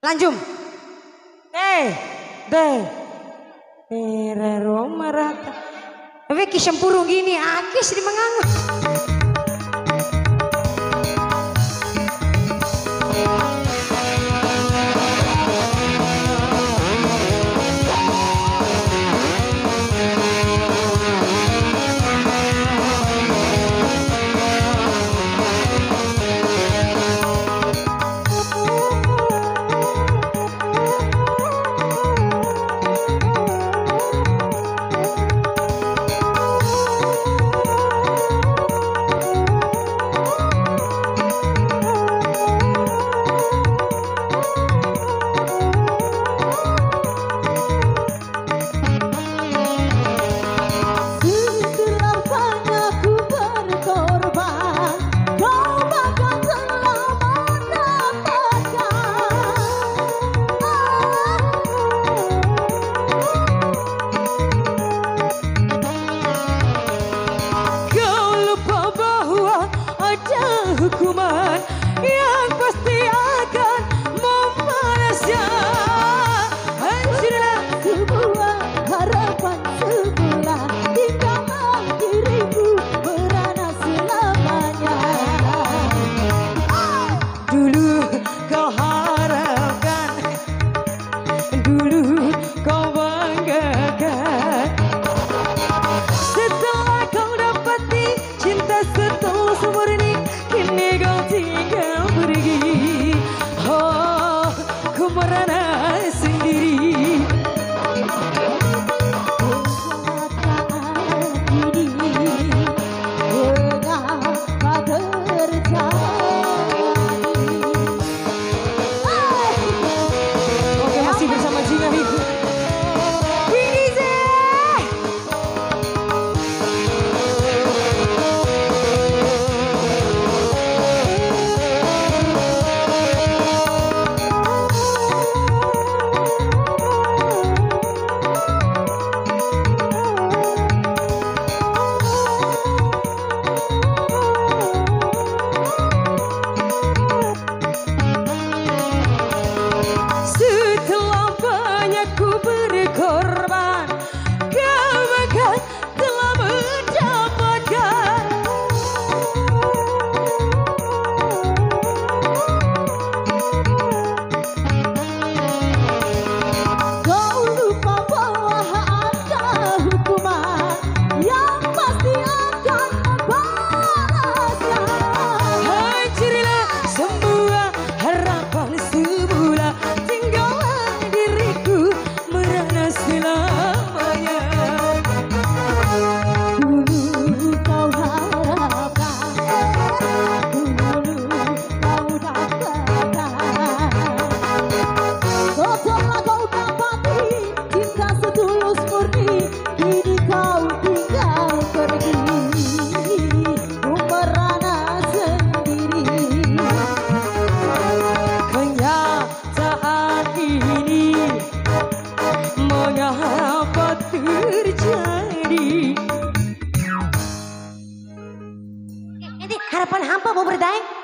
Lanjut. Era Roma rata. Tapi kisempurung gini akis di mengangut. Hukuman yang pasti akan memanasnya. Hancurlah sebuah harapan sebulan, tinggalkan diriku merana selamanya. Dulu kau harapkan, dulu kau banggakan, setelah kau dapati cinta setulus murni, kini kau tinggal pergi. Oh, ku merana sendiri. Mengapa terjadi? Oke, masih bersama Jinga Hiku. Berkorban, kau bahkan telah mendapatkan. Kau lupa bahwa ada hukuman yang pasti akan membalasnya. Hancurlah semua harapan semula, tinggalkan diriku merana selamanya. Dulu kau harapkan, dulu kau dapatkan, setelah kau dapati cinta setulus murni, kini kau tinggal pergi. Ku merana sendiri. Kenyataan ini mengapa terjadi? Ini harapan hampa mau berdaya.